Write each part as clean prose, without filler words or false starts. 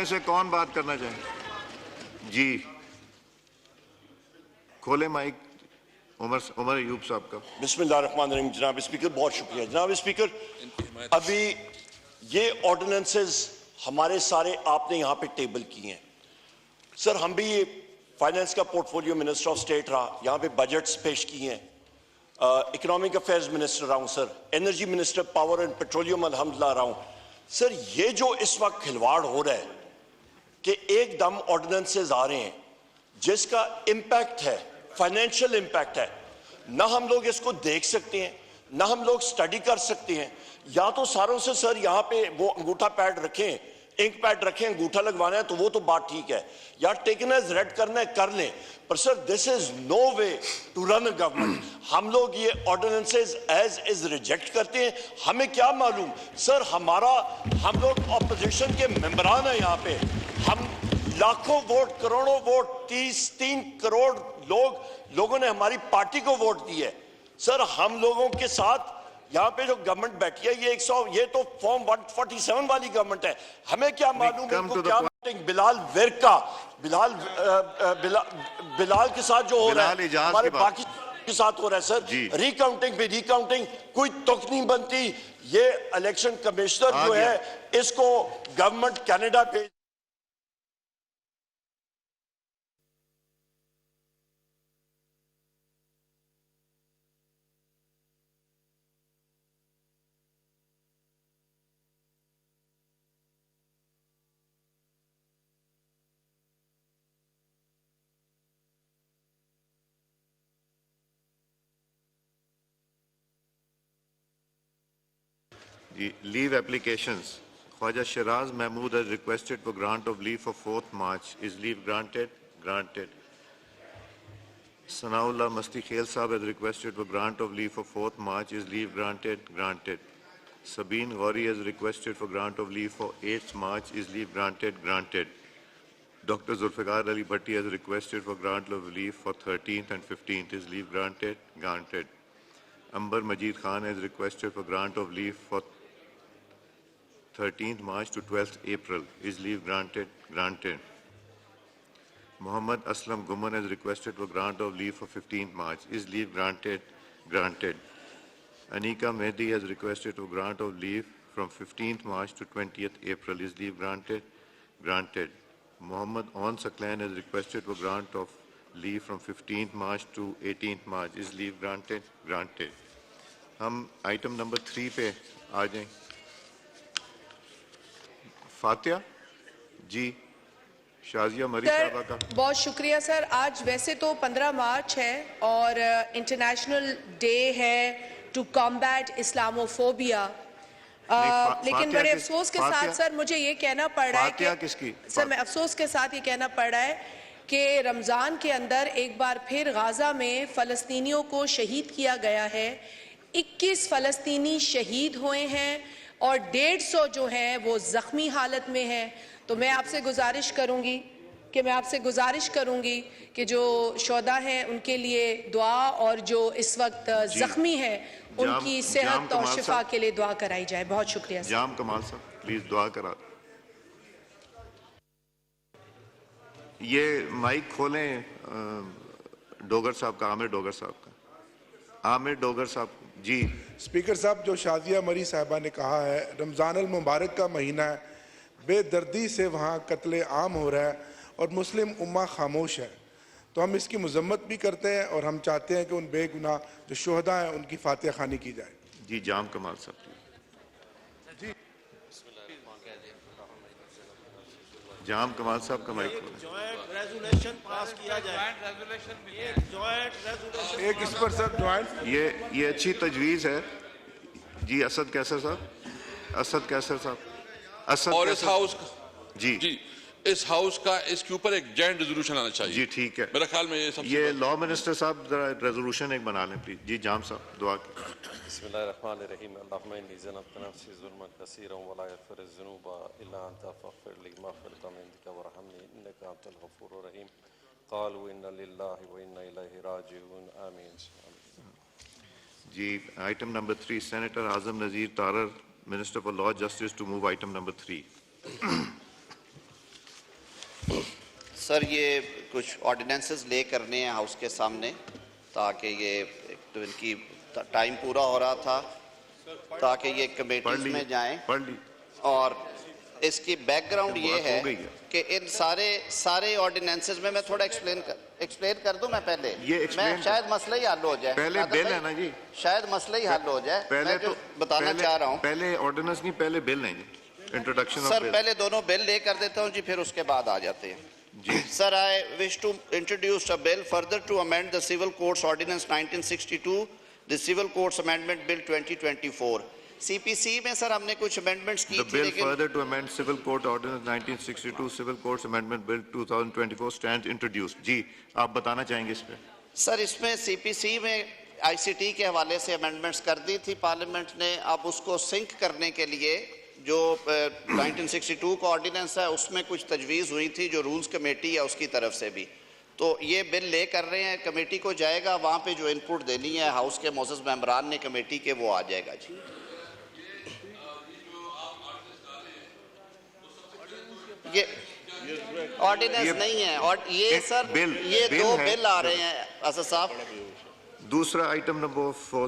में से कौन बात करना चाहे? जी, खोले माइक उमर अयूब साहब का। बिस्मिल्लाहिर्रहमानिर्रहीम। जनाब स्पीकर, बहुत शुक्रिया। जनाब स्पीकर, अभी ये ऑर्डिनेंसेस हमारे सारे आपने यहाँ पे टेबल किए हैं। सर, हम भी ये फाइनेंस का पोर्टफोलियो मिनिस्टर ऑफ स्टेट रहा, यहाँ पे बजट्स पेश किए हैं, इकोनॉमिक अफेयर्स मिनिस्टर रहा हूँ sir, energy minister power and petroleum अल्हम्दुलिल्लाह रहा हूँ। सर, ये जो इस वक्त खिलवाड़ हो रहा है कि एकदम ऑर्डिनेंसेस आ रहे हैं जिसका इम्पैक्ट है, फाइनेंशियल इम्पैक्ट है, ना हम लोग इसको देख सकते हैं, ना हम लोग स्टडी कर सकते हैं। या तो सारों से सर यहाँ पे वो अंगूठा पैड रखें, इंक पैड रखें, अंगूठा लगवाना है तो वो तो बात ठीक है, या टेकन एज रेड करना है कर लें, पर sir this is no way to run a government. हम लोग ये ऑर्डिनेंसेस एज इज रिजेक्ट करते हैं। हमें क्या मालूम सर, हम लोग ऑपोजिशन के मेंबरान हैं यहाँ पे, हम लाखों वोट, करोड़ों वोट, 3 करोड़ लोगों ने हमारी पार्टी को वोट दी है। सर, हम लोगों के साथ यहाँ पे जो गवर्नमेंट बैठी है ये तो फॉर्म 147 वाली गवर्नमेंट है। हमें क्या मालूम इनको क्या बिलाल विरका, बिलाल के साथ जो हो रहा है हमारे बाकी के साथ हो रहा है सर। रिकाउंटिंग कोई तुक नहीं बनती। ये इलेक्शन कमिश्नर जो है इसको गवर्नमेंट कनाडा पे leave applications. Khwaja Shiraz Mahmood has requested for grant of leave for 4th March. Is leave granted? Granted. Sanaullah Masti Khail Sahab has requested for grant of leave for 4th March. Is leave granted? Granted. Sabine Ghori has requested for grant of leave for 8th March. Is leave granted? Granted. Dr. Zulfikar Ali Bhatti has requested for grant of leave for 13th and 15th. Is leave granted? Granted. Amber Majid Khan has requested for grant of leave for 13th March to 12th April. Is leave granted? Granted. Muhammad Aslam Guman has requested for grant of leave for 15th March. Is leave granted? Granted. Anika Mehdi has requested for grant of leave from 15th March to 20th April. Is leave granted? Granted. Muhammad On Saklan has requested for grant of leave from 15th March to 18th March. Is leave granted? Granted. हम item number 3 पे आ जाएं। फातिया जी, शाजिया मरी साहबा का। बहुत शुक्रिया sir. आज वैसे तो 15 मार्च है और इंटरनेशनल डे है टू कॉम्बैट इस्लामोफोबिया, लेकिन बड़े अफसोस के साथ सर मुझे ये कहना पड़ रहा है कि सर मैं अफसोस के साथ ये कहना पड़ रहा है कि रमज़ान के अंदर एक बार फिर गाज़ा में फ़लस्तीनियों को शहीद किया गया है। 21 फ़लस्तीनी शहीद हुए हैं और 150 जो हैं वो ज़ख्मी हालत में हैं। तो मैं आपसे गुजारिश करूंगी कि जो शोदा हैं उनके लिए दुआ, और जो इस वक्त ज़ख्मी हैं उनकी सेहत और शिफा के लिए दुआ कराई जाए। बहुत शुक्रिया। जाम कमाल साहब प्लीज दुआ करा। ये माइक खोलें डोगर साहब का, आमिर डोगर साहब का। आमिर डोगर साहब जी। स्पीकर साहब, जो शाजिया मरी साहिबा ने कहा है, रमज़ान अल मुबारक का महीना है, बेदर्दी से वहाँ कत्ले आम हो रहा है और मुस्लिम उम्मा खामोश है, तो हम इसकी मजम्मत भी करते हैं और हम चाहते हैं कि उन बेगुनाह जो शोहदा हैं उनकी फातिहा खानी की जाए। जी जाम कमाल साहब जी। जाम कमाल साहब का माइक जॉइंट रेजोल्यूशन पास किया जाए। एक इस पर सर जॉइंट ये अच्छी तजवीज़ है जी। असद कैसर साहब, असद कैसर साहब, असद और इस हाउस जी इस हाउस का इसके ऊपर एक जॉइंट रेजोल्यूशन आना चाहिए। जी ठीक है, मेरा ख्याल में ये लॉ मिनिस्टर साहब जरा रेजोल्यूशन एक बना लें प्लीज। जी जाम साहब दुआ की। बिस्मिल्लाहिर्रहमानिर्रहीम। अल्लाहुम्मा इन्नी ज़लमतु नफ्सी ज़ुल्मन कसीरन व ला यग़फ़िरु ज़ुनूबा इल्ला अंता फ़ग़फ़िर ली मग़फ़िरतम मिन इंदिका वरहमनी इन्नका अंतल गफ़ूरुर रहीम। क़ालू इन्ना लिल्लाहि व इन्ना इलैहि राजिऊन। आमीन। जी item number 3, senator Azam Nazir Tarar, minister for law justice, to move item number 3। Sir ये कुछ ऑर्डिनेंसेस ले करने हैं हाउस के सामने ताकि ये तो इनकी टाइम पूरा हो रहा था ताकि ये कमेटीज में जाएं पढ़ ली और इसकी बैकग्राउंड ये बात है हो गई है। कि इन सारे ऑर्डिनेंसेस में मैं थोड़ा एक्सप्लेन कर दूं मैं पहले ये explain मैं शायद मसला ही हल हो जाए पहले कादर बिल भाई, है ना जी शायद मसला ही हल हो जाए पहले मैं जो तो बताना चाह रहा हूँ पहले ऑर्डिनेंस नहीं पहले बिल है जी इंट्रोडक्शन ऑफ सर बिल पहले दोनों बिल ले कर देता हूँ जी फिर उसके बाद आ जाते हैं जी Sir, I wish to introduce a bill further to amend the Civil Codes Ordinance 1962, the Civil Codes Amendment Bill 2024. CPC में सर हमने कुछ amendments की The थी bill लेकिन further to amend Civil Code Ordinance 1962 Civil Codes Amendment Bill 2024 stands introduced. जी आप बताना चाहेंगे इस पे सर इसमें CPC में ICT के हवाले से amendments कर दी थी पार्लियामेंट ने अब उसको सिंक करने के लिए जो 1962 का ऑर्डिनेंस है उसमें कुछ तजवीज़ हुई थी जो रूल्स कमेटी है उसकी तरफ से भी तो ये बिल ले कर रहे हैं कमेटी को जाएगा वहाँ पे जो इनपुट देनी है हाउस के मोअज़्ज़ज़ मेंबरान ने कमेटी के वो आ जाएगा जी ये ऑर्डिनेंस नहीं है और ये सर बिल- ये बिल दो है। बिल आ रहे हैं असद साहब दूसरा item number 4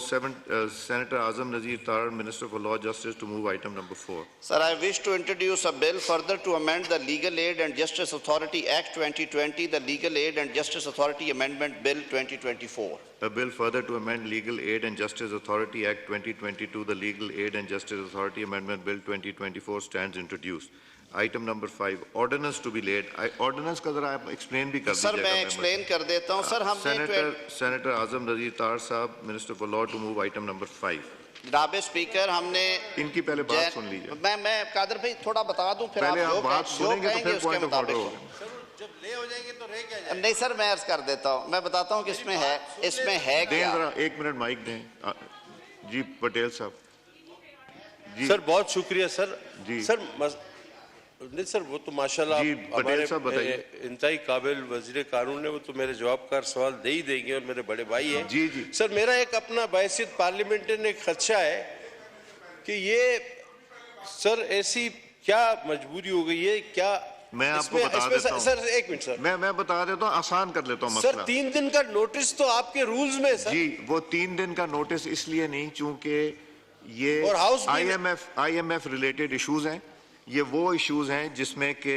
senator Azam Nazir Tarar minister for law justice to move item number 4 Sir, I wish to introduce a bill further to amend the Legal Aid and Justice Authority Act 2020, the Legal Aid and Justice Authority Amendment Bill 2024. A bill further to amend Legal Aid and Justice Authority Act 2022 the Legal Aid and Justice Authority Amendment Bill 2024 stands introduced. Item number 5 ordinance to be laid ordinance का जरा आप explain भी कर Sir, दीजिएगा मैं explain कर देता हूँ सर हमने Senator Azam Nazir Tar साहब Minister for Law to move item number 5 जनाब स्पीकर हमने इनकी पहले बात सुन लीजिए मैं कादर भाई थोड़ा बता दूं फिर पहले आप आप बात सुनेंगे तो कहेंगे फिर उसके पॉइंट ऑफ ऑर्डर मुताबिक होगा जब ले हो जाएंगे तो रह क्या जाए नहीं सर मैं अर्ज कर देता हूँ मैं बताता हूँ कि इसमें है दें क्या जरा 1 मिनट माइक दें जी पटेल साहब जी सर बहुत शुक्रिया सर जी। सर नहीं सर वो तो माशाल्लाह जी, पटेल साहब हमारे बताइए। इंतहाई काबिल वजीर कानून है वो तो मेरे जवाब का सवाल दे ही देंगे और मेरे बड़े भाई हैं जी, जी। सर मेरा एक अपना बायसियत पार्लियामेंटेरियन एक खदशा है कि ये सर ऐसी क्या मजबूरी हो गई है क्या मैं आपको बता देता हूं। सर एक मिनट सर मैं बता देता हूँ आसान कर लेता हूँ सर मसला 3 दिन का नोटिस तो आपके रूल्स में है, सर जी वो 3 दिन का नोटिस इसलिए नहीं चूंकि ये और हाउस IMF रिलेटेड इश्यूज हैं ये वो इश्यूज हैं जिसमें कि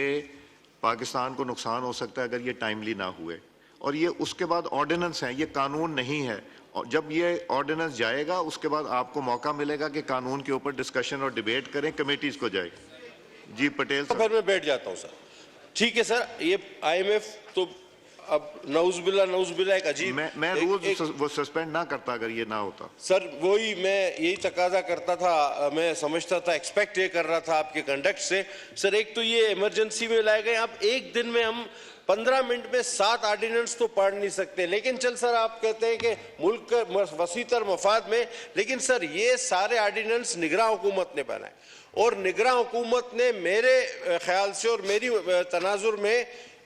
पाकिस्तान को नुकसान हो सकता है अगर ये टाइमली ना हुए और ये उसके बाद ऑर्डिनेंस है ये कानून नहीं है और जब ये ऑर्डिनेंस जाएगा उसके बाद आपको मौका मिलेगा कि कानून के ऊपर डिस्कशन और डिबेट करें कमेटीज को जाए जी पटेल तो साहब फिर मैं बैठ जाता हूँ सर ठीक है सर ये IMF तो अब नौजुबिल्ला एक अजीब मैं रूल्स वो सस्पेंड ना करता अगर ये ना होता सर वही मैं यही तकाजा करता था मैं समझता था एक्सपेक्ट ये कर रहा था आपके कंडक्ट से सर एक तो ये इमरजेंसी में लाए गए अब एक दिन में हम 15 मिनट में 7 ऑर्डिनेंस तो पढ़ नहीं सकते लेकिन चल सर आप कहते हैं कि मुल्क का वसीतर मफाद में लेकिन सर ये सारे ऑर्डिनेंस निगरां हुकूमत ने बनाए और निगरां हुकूमत ने मेरे ख्याल से और मेरी तनाजुर में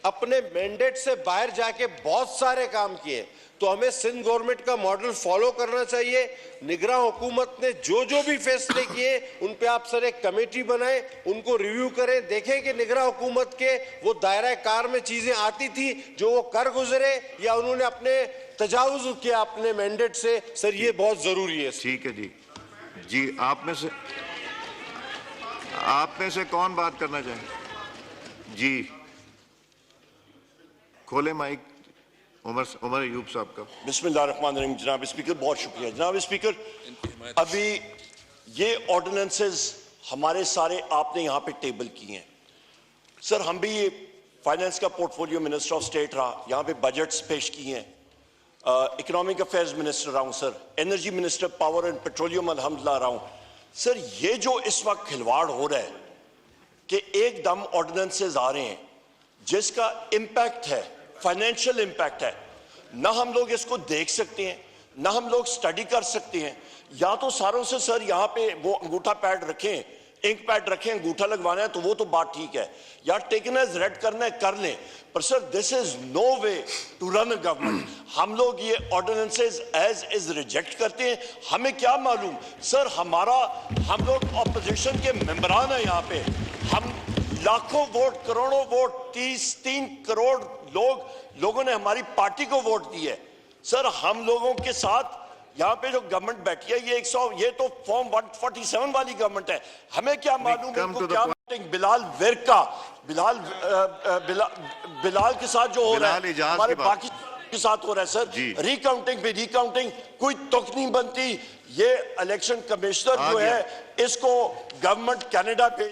अपने मैंडेट से बाहर जाके बहुत सारे काम किए तो हमें सिंध गवर्नमेंट का मॉडल फॉलो करना चाहिए निगरां हुकूमत ने जो भी फैसले किए उन पे आप सर एक कमेटी बनाएं उनको रिव्यू करें देखें कि निगरां हुकूमत के वो दायरा कार में चीजें आती थी जो वो कर गुजरे या उन्होंने अपने तजावुज किया अपने मैंडेट से सर ये बहुत जरूरी है ठीक है जी आप में से कौन बात करना चाहे जी खोले माइक उमर अयूब साहब का बिस्मिल्लाहिर्रहमानिर्रहीम जनाब स्पीकर बहुत शुक्रिया जनाब स्पीकर अभी ये ऑर्डिनेंसेस हमारे सारे आपने यहाँ पे टेबल किए हैं सर हम भी ये फाइनेंस का पोर्टफोलियो मिनिस्टर ऑफ स्टेट रहा यहाँ पे बजट्स पेश किए हैं इकोनॉमिक अफेयर्स मिनिस्टर रहा हूँ sir energy minister power and petroleum अल्हम्दुलिल्लाह रहा हूँ सर ये जो इस वक्त खिलवाड़ हो रहा है कि एकदम ऑर्डिनेंसेस आ रहे हैं जिसका इम्पैक्ट है फाइनेंशियल इम्पैक्ट है ना हम लोग इसको देख सकते हैं ना हम लोग स्टडी कर सकते हैं या तो सारों से सर यहाँ पे वो अंगूठा पैड रखें इंक पैड रखें अंगूठा लगवाना है तो वो तो बात ठीक है या टेकन एज रेड करना है कर लें पर sir this is no way to run a government हम लोग ये ऑर्डिनेंसेस एज इज रिजेक्ट करते हैं हमें क्या मालूम सर हम लोग ऑपोजिशन के मेंबरान हैं यहाँ पे हम लाखों वोट, करोड़ों वोट, 33 करोड़ लोगों ने हमारी पार्टी को वोट दिए। सर हम लोगों के साथ यहाँ पे जो गवर्नमेंट बैठी है ये तो फॉर्म 147 वाली गवर्नमेंट है। हमें क्या मालूम इनको क्या बिलाल विरका, बिलाल के साथ जो हो रहा है हमारे बाकी के साथ हो रहा है सर। रिकाउंटिंग पे रिकाउंटिंग कोई तुक नहीं बनती। ये इलेक्शन कमिश्नर जो है इसको गवर्नमेंट कनाडा पे